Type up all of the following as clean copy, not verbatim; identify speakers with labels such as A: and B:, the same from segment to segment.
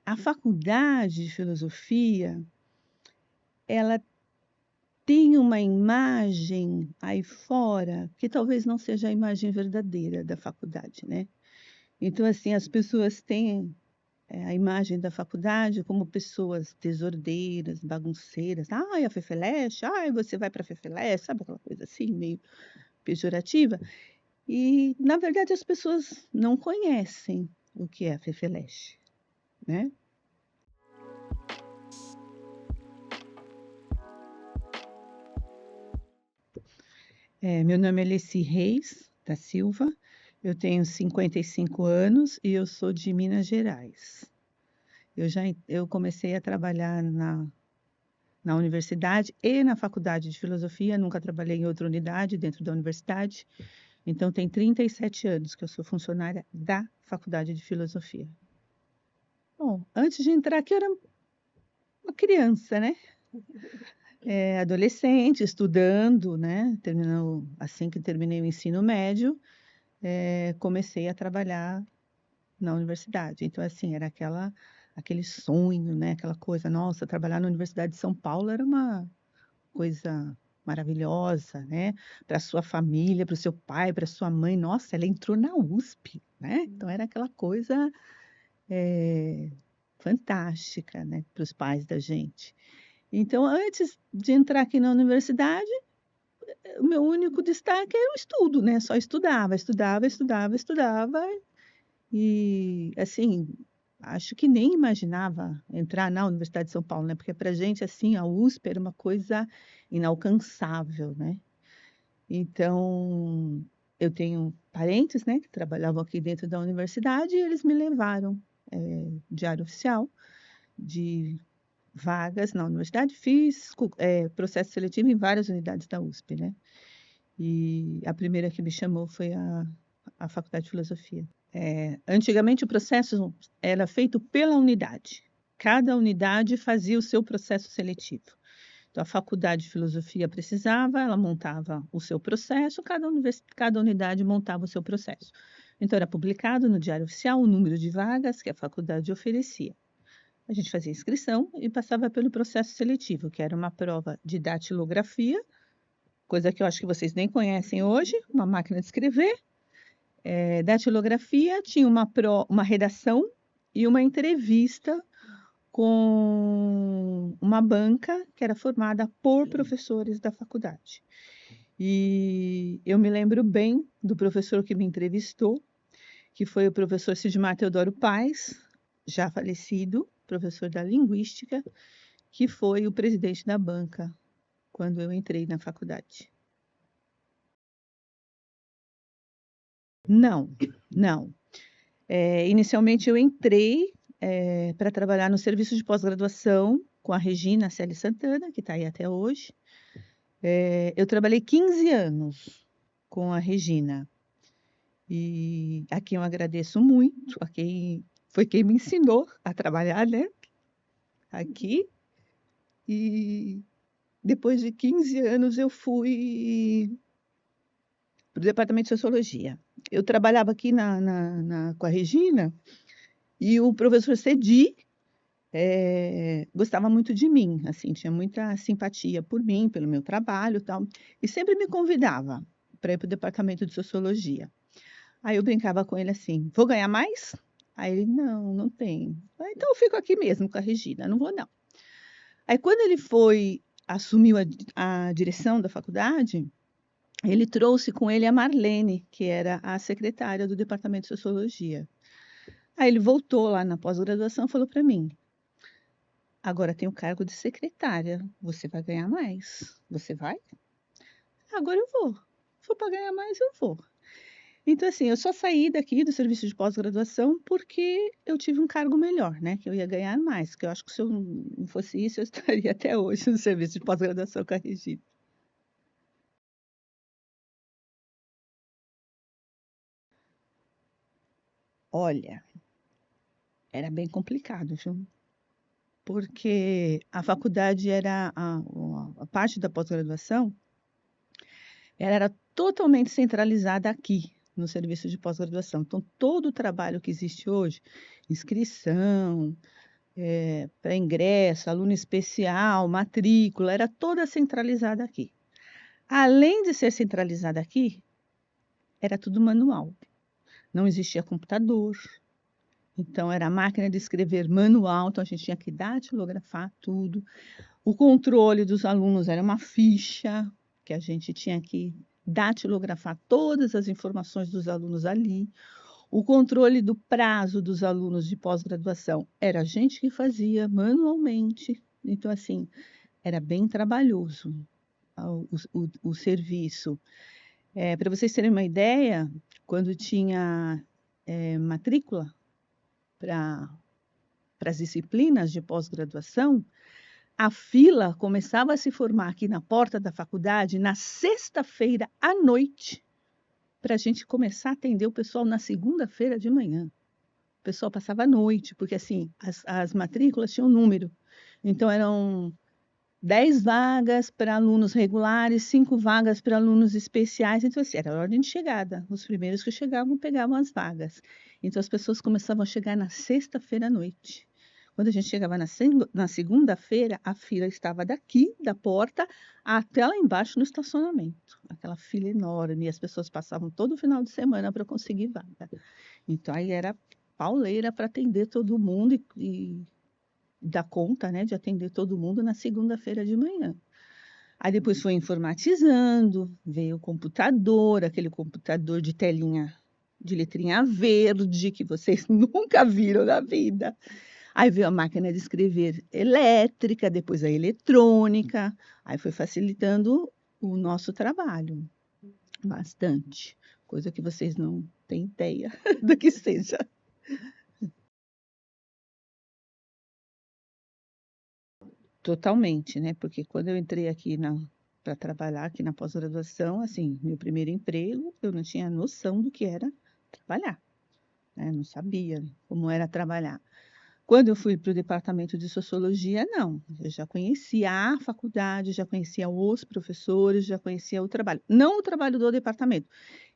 A: a faculdade de filosofia, ela tem uma imagem aí fora que talvez não seja a imagem verdadeira da faculdade, né. Então, assim, as pessoas têm, a imagem da faculdade como pessoas desordeiras, bagunceiras. "Ai, a Fefeleche, ai, você vai para a Fefeleche", sabe aquela coisa assim, meio pejorativa? E, na verdade, as pessoas não conhecem o que é a Fefeleche, né. Meu nome é Leci Reis da Silva, eu tenho 55 anos e eu sou de Minas Gerais. Eu comecei a trabalhar na universidade e na faculdade de filosofia, nunca trabalhei em outra unidade dentro da universidade, então tem 37 anos que eu sou funcionária da faculdade de filosofia. Bom, antes de entrar aqui eu era uma criança, né, adolescente, estudando, né, terminando assim que terminei o ensino médio, comecei a trabalhar na universidade. Então, assim, era aquele sonho, né, aquela coisa, nossa, trabalhar na Universidade de São Paulo era uma coisa maravilhosa, né, para sua família, para o seu pai, para sua mãe. Nossa, ela entrou na USP, né, então era aquela coisa, eh, fantástica, né, para os pais da gente. Então, antes de entrar aqui na universidade, o meu único destaque era o estudo, né, só estudava, estudava, estudava, estudava e, assim, acho que nem imaginava entrar na Universidade de São Paulo, né, porque pra gente, assim, a USP era uma coisa inalcançável, né. Então, eu tenho parentes, né, que trabalhavam aqui dentro da universidade e eles me levaram, diário oficial de vagas na universidade. Fiz processo seletivo em várias unidades da USP, né. E a primeira que me chamou foi a Faculdade de Filosofia. Antigamente o processo era feito pela unidade. Cada unidade fazia o seu processo seletivo. Então a faculdade de filosofia precisava, ela montava o seu processo, cada unidade montava o seu processo. Então era publicado no Diário Oficial o número de vagas que a faculdade oferecia. A gente fazia inscrição e passava pelo processo seletivo, que era uma prova de datilografia, coisa que eu acho que vocês nem conhecem hoje, uma máquina de escrever, datilografia, tinha uma redação e uma entrevista com uma banca que era formada por professores da faculdade. E eu me lembro bem do professor que me entrevistou, que foi o professor Sidmar Teodoro Paes, já falecido, professor da linguística, que foi o presidente da banca quando eu entrei na faculdade. Não, não. Inicialmente eu entrei, para trabalhar no serviço de pós-graduação com a Regina Celi Santana, que está aí até hoje. Eu trabalhei 15 anos com a Regina, e a quem eu agradeço muito, a quem foi quem me ensinou a trabalhar, né, aqui. E depois de 15 anos eu fui para o departamento de sociologia. Eu trabalhava aqui com a Regina, e o professor Cedi gostava muito de mim, assim, tinha muita simpatia por mim, pelo meu trabalho, e tal, e sempre me convidava para ir para o departamento de sociologia. Aí eu brincava com ele assim: "Vou ganhar mais?" Aí ele: "Não, não tem". "Ah, então eu fico aqui mesmo com a Regina, não vou não". Aí quando ele assumiu a direção da faculdade, ele trouxe com ele a Marlene, que era a secretária do departamento de sociologia. Aí ele voltou lá na pós-graduação e falou para mim: "Agora tem o cargo de secretária, você vai ganhar mais. Você vai?" "Agora eu vou. Se for para ganhar mais, eu vou". Então, assim, eu só saí daqui do serviço de pós-graduação porque eu tive um cargo melhor, né, que eu ia ganhar mais, que eu acho que se eu não fosse isso, eu estaria até hoje no serviço de pós-graduação com a Regina. Olha, era bem complicado, viu, porque a faculdade era a parte da pós-graduação, ela era totalmente centralizada aqui, no serviço de pós-graduação. Então todo o trabalho que existe hoje, inscrição, para ingresso, aluno especial, matrícula, era toda centralizada aqui. Além de ser centralizada aqui, era tudo manual. Não existia computador, então era máquina de escrever manual, então a gente tinha que datilografar tudo. O controle dos alunos era uma ficha, que a gente tinha que datilografar todas as informações dos alunos ali. O controle do prazo dos alunos de pós-graduação era a gente que fazia manualmente. Então, assim, era bem trabalhoso o serviço. Para vocês terem uma ideia, quando tinha matrícula para as disciplinas de pós-graduação, a fila começava a se formar aqui na porta da faculdade na sexta-feira à noite, para a gente começar a atender o pessoal na segunda-feira de manhã. O pessoal passava a noite, porque assim, as matrículas tinham número. Então, eram 10 vagas para alunos regulares, 5 vagas para alunos especiais. Então, assim, era a ordem de chegada. Os primeiros que chegavam pegavam as vagas. Então, as pessoas começavam a chegar na sexta-feira à noite. Quando a gente chegava na segunda-feira, a fila estava daqui, da porta, até lá embaixo no estacionamento. Aquela fila enorme. E as pessoas passavam todo o final de semana para conseguir vaga. Então, aí era pauleira para atender todo mundo e dar conta, né, de atender todo mundo na segunda-feira de manhã. Aí depois foi informatizando, veio o computador, aquele computador de telinha, de letrinha verde, que vocês nunca viram na vida. Aí veio a máquina de escrever elétrica, depois a eletrônica, aí foi facilitando o nosso trabalho bastante, coisa que vocês não têm ideia do que seja. Totalmente, né, porque quando eu entrei aqui para trabalhar aqui na pós-graduação, assim, meu primeiro emprego, eu não tinha noção do que era trabalhar, né, não sabia como era trabalhar. Quando eu fui para o departamento de sociologia, não, eu já conhecia a faculdade, já conhecia os professores, já conhecia o trabalho. Não o trabalho do departamento,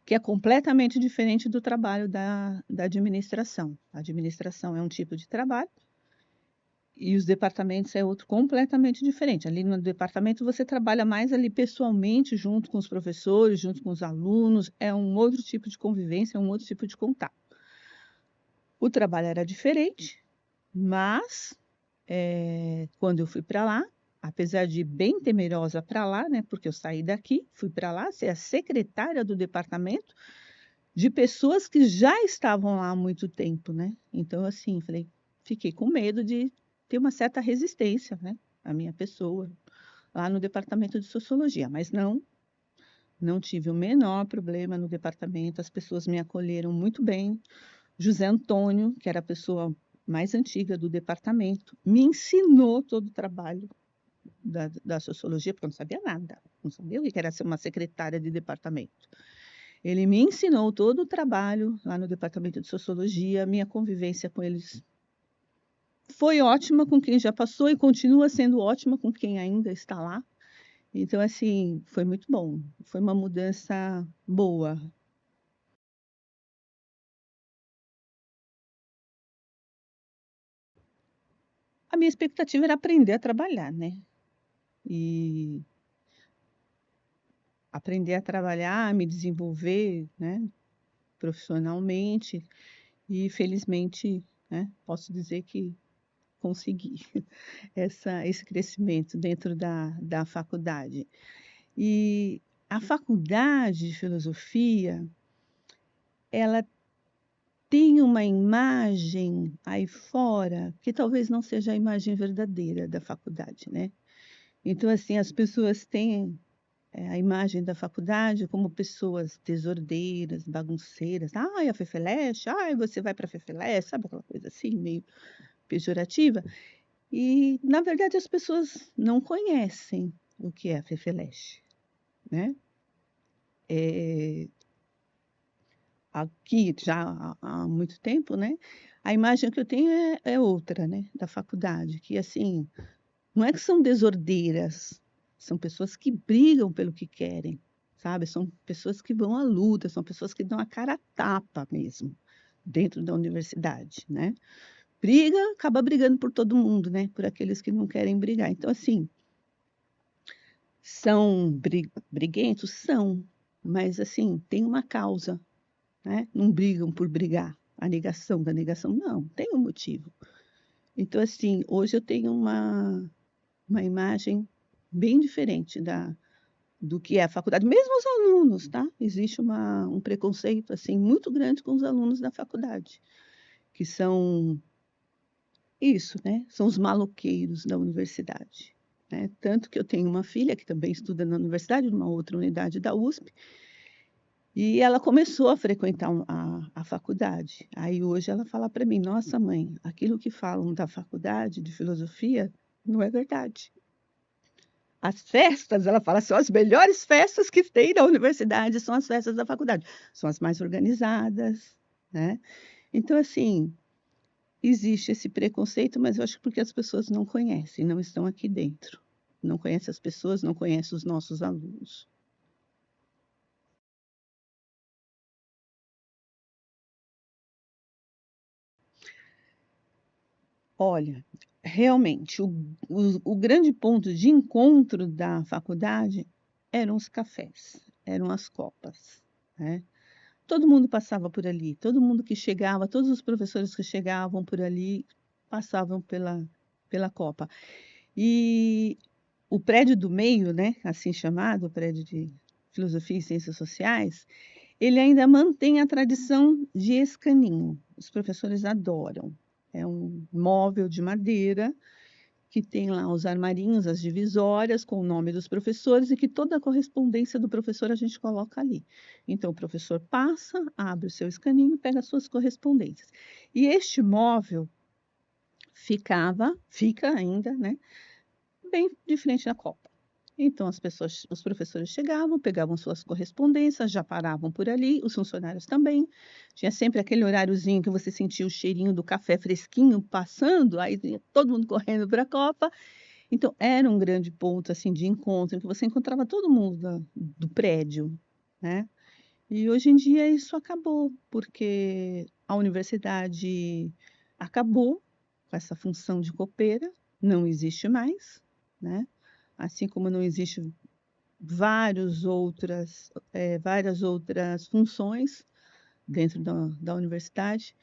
A: que é completamente diferente do trabalho da administração. A administração é um tipo de trabalho, e os departamentos é outro completamente diferente. Ali no departamento você trabalha mais ali pessoalmente, junto com os professores, junto com os alunos, é um outro tipo de convivência, é um outro tipo de contato. O trabalho era diferente, mas quando eu fui para lá, apesar de bem temerosa para lá, né, porque eu saí daqui, fui para lá ser a secretária do departamento de pessoas que já estavam lá há muito tempo, né? Então, assim, falei, fiquei com medo de ter uma certa resistência, né? A minha pessoa lá no departamento de sociologia, mas não tive o menor problema no departamento, as pessoas me acolheram muito bem. José Antônio, que era a pessoa mais antiga do departamento, me ensinou todo o trabalho da sociologia, porque eu não sabia nada, não sabia o que era ser uma secretária de departamento. Ele me ensinou todo o trabalho lá no departamento de sociologia, minha convivência com eles foi ótima com quem já passou e continua sendo ótima com quem ainda está lá. Então, assim, foi muito bom. Foi uma mudança boa. A minha expectativa era aprender a trabalhar, né? E aprender a trabalhar, me desenvolver, né, profissionalmente. E felizmente, né, posso dizer que consegui esse crescimento dentro da faculdade. E a faculdade de filosofia, ela tem uma imagem aí fora que talvez não seja a imagem verdadeira da faculdade, né? Então, assim, as pessoas têm a imagem da faculdade como pessoas desordeiras, bagunceiras. Ai, a Fefeleche, ai, você vai para a Fefeleche, sabe aquela coisa assim, meio pejorativa? E, na verdade, as pessoas não conhecem o que é a Fefeleche, né? Aqui já há muito tempo, né? A imagem que eu tenho é outra, né? Da faculdade, que assim, não é que são desordeiras, são pessoas que brigam pelo que querem, sabe? São pessoas que vão à luta, são pessoas que dão a cara a tapa mesmo, dentro da universidade, né? briga, acaba brigando por todo mundo, né? Por aqueles que não querem brigar. Então, assim, são briguentos? São, mas assim, tem uma causa, né? Não brigam por brigar. A negação da negação, não, tem um motivo. Então, assim, hoje eu tenho uma imagem bem diferente do que é a faculdade, mesmo os alunos, tá? Existe um preconceito, assim, muito grande com os alunos da faculdade, que são isso, né? São os maloqueiros da universidade, né? Tanto que eu tenho uma filha que também estuda na universidade, numa outra unidade da USP, e ela começou a frequentar a faculdade. Aí hoje ela fala para mim: Nossa, mãe, aquilo que falam da faculdade de filosofia não é verdade. As festas, ela fala, são as melhores festas que tem na universidade, são as festas da faculdade. São as mais organizadas, né? Então, assim, existe esse preconceito, mas eu acho que porque as pessoas não conhecem, não estão aqui dentro. Não conhecem as pessoas, não conhecem os nossos alunos. Olha, realmente, o grande ponto de encontro da faculdade eram os cafés, eram as copas, né? Todo mundo passava por ali, todo mundo que chegava, todos os professores que chegavam por ali passavam pela copa. E o prédio do meio, né, assim chamado, o prédio de Filosofia e Ciências Sociais, ele ainda mantém a tradição de escaninho. Os professores adoram. É um móvel de madeira que tem lá os armarinhos, as divisórias com o nome dos professores e que toda a correspondência do professor a gente coloca ali. Então, o professor passa, abre o seu escaninho e pega as suas correspondências. E este móvel fica ainda, né, bem de frente à copa. Então, os professores chegavam, pegavam suas correspondências, já paravam por ali, os funcionários também. Tinha sempre aquele horáriozinho que você sentia o cheirinho do café fresquinho passando, aí ia todo mundo correndo para a copa. Então, era um grande ponto assim de encontro, em que você encontrava todo mundo do prédio, né? E hoje em dia isso acabou, porque a universidade acabou com essa função de copeira, não existe mais, né? Assim como não existe várias outras funções dentro da universidade.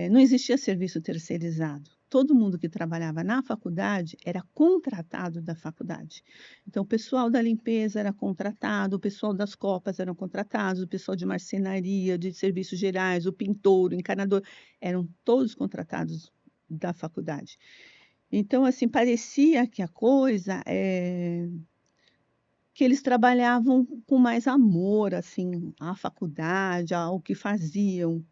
A: Não existia serviço terceirizado. Todo mundo que trabalhava na faculdade era contratado da faculdade. Então, o pessoal da limpeza era contratado, o pessoal das copas eram contratados, o pessoal de marcenaria, de serviços gerais, o pintor, o encanador, eram todos contratados da faculdade. Então, assim, parecia que a coisa que eles trabalhavam com mais amor, assim, à faculdade, ao que faziam.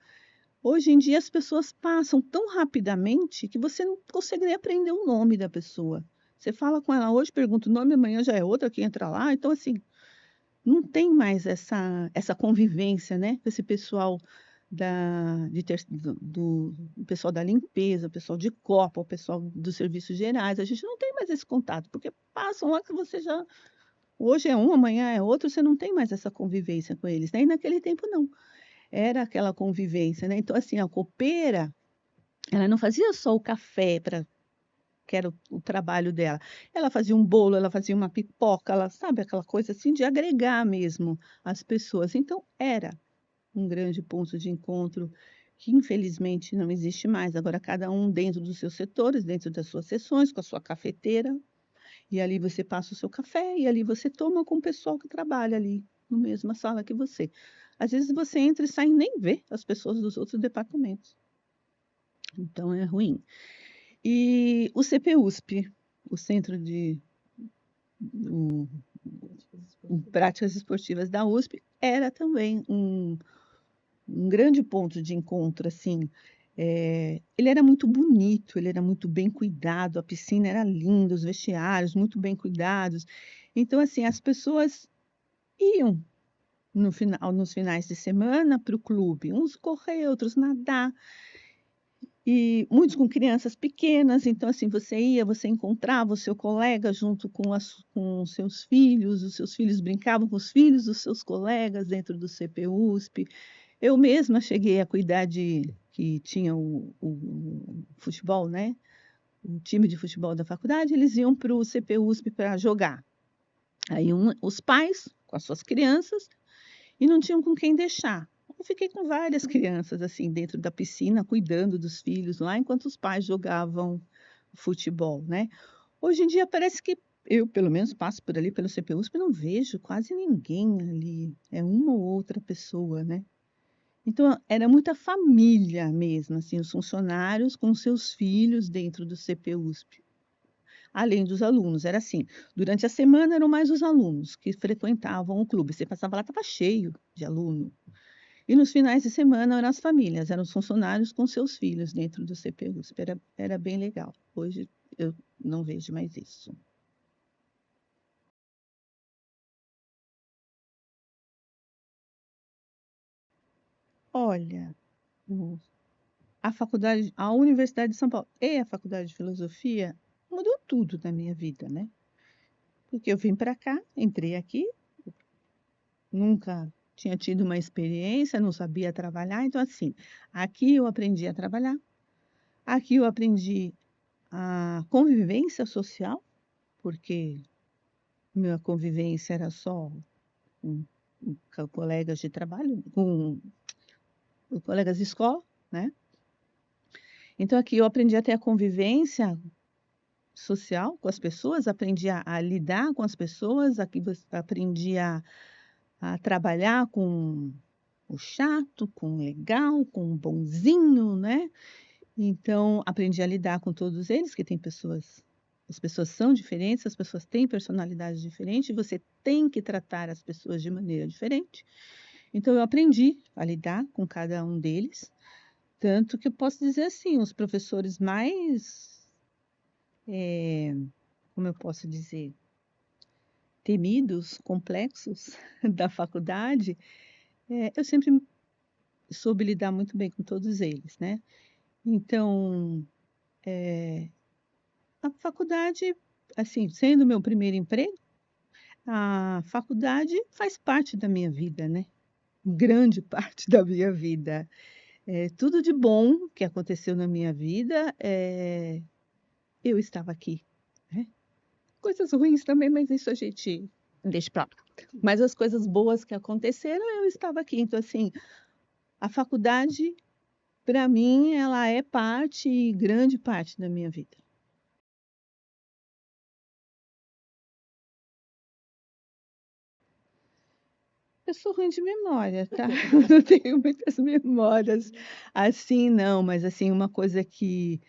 A: Hoje em dia as pessoas passam tão rapidamente que você não consegue nem aprender o nome da pessoa. Você fala com ela hoje, pergunta o nome, amanhã já é outra que entra lá. Então, assim, não tem mais essa convivência, né? Com esse pessoal do pessoal da limpeza, o pessoal de copa, o pessoal dos serviços gerais. A gente não tem mais esse contato, porque passam lá que você já. Hoje é um, amanhã é outro, você não tem mais essa convivência com eles, né? E naquele tempo não. Era aquela convivência, né? Então, assim, a copeira, ela não fazia só o café para que era o trabalho dela. Ela fazia um bolo, ela fazia uma pipoca, ela sabe aquela coisa assim de agregar mesmo as pessoas. Então, era um grande ponto de encontro que infelizmente não existe mais. Agora, cada um dentro dos seus setores, dentro das suas sessões, com a sua cafeteira, e ali você passa o seu café e ali você toma com o pessoal que trabalha ali, na mesma sala que você. Às vezes você entra e sai e nem vê as pessoas dos outros departamentos. Então é ruim. E o CPUSP, o Centro de o- Práticas Esportivas da USP, era também um grande ponto de encontro, assim. Ele era muito bonito, ele era muito bem cuidado, a piscina era linda, os vestiários muito bem cuidados. Então, assim, as pessoas iam no final, nos finais de semana para o clube, uns correr, outros nadar, e muitos com crianças pequenas. Então, assim, você ia, você encontrava o seu colega junto com os seus filhos brincavam com os filhos dos seus colegas dentro do CPUSP. Eu mesma cheguei a cuidar que tinha o futebol, né, o time de futebol da faculdade, eles iam para o CP-USP para jogar. Aí os pais com as suas crianças e não tinham com quem deixar. Eu fiquei com várias crianças, assim, dentro da piscina, cuidando dos filhos lá, enquanto os pais jogavam futebol, né. Hoje em dia parece que eu, pelo menos, passo por ali pelo CP-USP e não vejo quase ninguém ali, é uma ou outra pessoa, né. Então era muita família mesmo, assim, os funcionários com seus filhos dentro do CP-USP, além dos alunos, era assim, durante a semana eram mais os alunos que frequentavam o clube, você passava lá, estava cheio de aluno. E nos finais de semana eram as famílias, eram os funcionários com seus filhos dentro do CP-USP, era bem legal. Hoje eu não vejo mais isso. Olha, o a Universidade de São Paulo e a Faculdade de Filosofia mudou tudo na minha vida, né. Porque eu vim para cá, entrei aqui, nunca tinha tido uma experiência, não sabia trabalhar, então assim, aqui eu aprendi a trabalhar, aqui eu aprendi a convivência social, porque minha convivência era só com colegas de trabalho, com colegas de escola, né. Então aqui eu aprendi a ter a convivência social com as pessoas, aprendi a lidar com as pessoas, aqui aprendi a trabalhar com o chato, com o legal, com o bonzinho, né. Então aprendi a lidar com todos eles, que tem pessoas as pessoas são diferentes, as pessoas têm personalidades diferentes, você tem que tratar as pessoas de maneira diferente. Então eu aprendi a lidar com cada um deles, tanto que eu posso dizer assim, os professores mais, como eu posso dizer, temidos, complexos da faculdade, eu sempre soube lidar muito bem com todos eles, né. Então, a faculdade, assim, sendo o meu primeiro emprego, a faculdade faz parte da minha vida, né, grande parte da minha vida. Tudo de bom que aconteceu na minha vida, eu estava aqui, né. Coisas ruins também, mas isso a gente deixa pra lá. Mas as coisas boas que aconteceram, eu estava aqui. Então, assim, a faculdade, para mim, ela é parte, grande parte da minha vida. Eu sou ruim de memória, tá? Não tenho muitas memórias assim não, mas, assim, uma coisa que,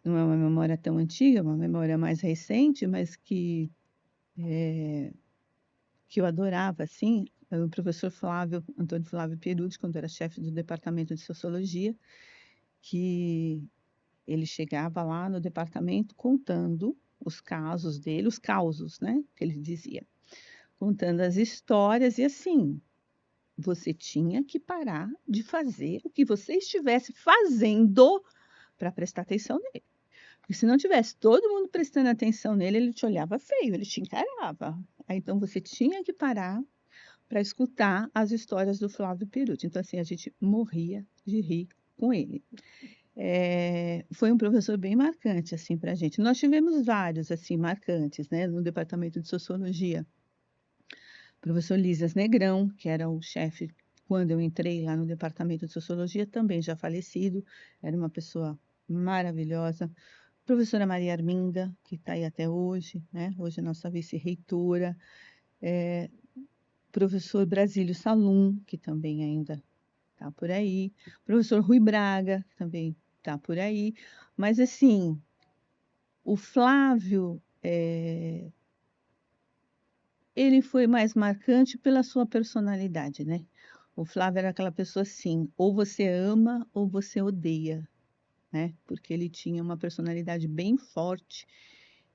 A: não é uma memória tão antiga, é uma memória mais recente, mas que eu adorava, assim, é o professor Flávio Antônio Flávio Perucci, quando era chefe do departamento de sociologia, que ele chegava lá no departamento contando os casos dele, os causos, né, que ele dizia, contando as histórias e assim, você tinha que parar de fazer o que você estivesse fazendo para prestar atenção nele. Porque se não tivesse todo mundo prestando atenção nele, ele te olhava feio, ele te encarava. Aí então você tinha que parar para escutar as histórias do Flávio Perucci. Então, assim, a gente morria de rir com ele. Foi um professor bem marcante, assim, para a gente. Nós tivemos vários, assim, marcantes, né, no departamento de sociologia. O professor Lísias Negrão, que era o chefe quando eu entrei lá no departamento de sociologia, também já falecido, era uma pessoa maravilhosa. Professora Maria Arminda, que está aí até hoje, né, hoje é nossa vice-reitora. Professor Brasílio Salum, que também ainda está por aí. Professor Rui Braga, que também está por aí. Mas, assim, o Flávio, ele foi mais marcante pela sua personalidade, né. O Flávio era aquela pessoa assim, ou você ama ou você odeia, né, porque ele tinha uma personalidade bem forte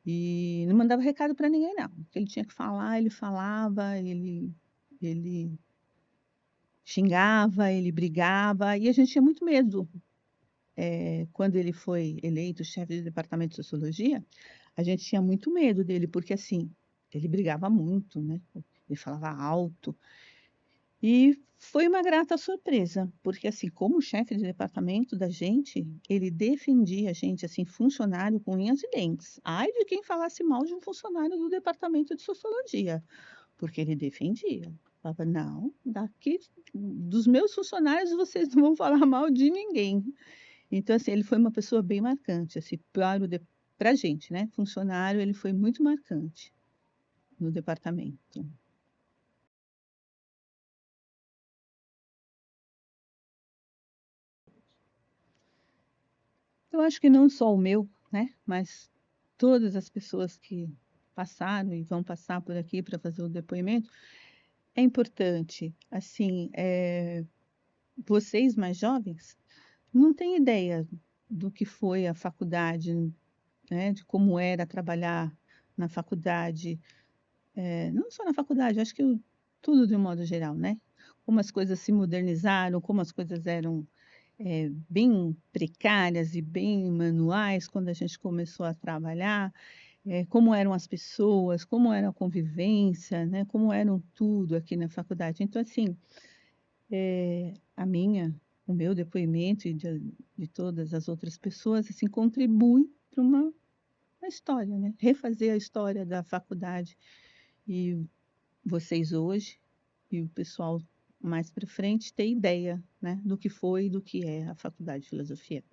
A: e não mandava recado para ninguém não. O que ele tinha que falar, ele falava, ele xingava, ele brigava, e a gente tinha muito medo. Quando ele foi eleito chefe de departamento de sociologia, a gente tinha muito medo dele, porque assim, ele brigava muito, né, ele falava alto. E Foi uma grata surpresa, porque, assim, como chefe de departamento da gente, ele defendia a gente, assim, funcionário com unhas e dentes. Ai de quem falasse mal de um funcionário do departamento de sociologia, porque ele defendia. Falava: "Não, daqui dos meus funcionários vocês não vão falar mal de ninguém". Então, assim, ele foi uma pessoa bem marcante, assim, para o de pra gente, né, funcionário, ele foi muito marcante no departamento. Eu acho que não só o meu, né, mas todas as pessoas que passaram e vão passar por aqui para fazer o depoimento, é importante, assim, vocês mais jovens não têm ideia do que foi a faculdade, né, de como era trabalhar na faculdade, não só na faculdade, acho que tudo de um modo geral, né. Como as coisas se modernizaram, como as coisas eram, bem precárias e bem manuais quando a gente começou a trabalhar, como eram as pessoas, como era a convivência, né, como eram tudo aqui na faculdade. Então, assim, a minha o meu depoimento e de todas as outras pessoas, assim, contribui para uma história, né, refazer a história da faculdade e vocês hoje e o pessoal mais para frente ter ideia, né, do que foi e do que é a faculdade de filosofia.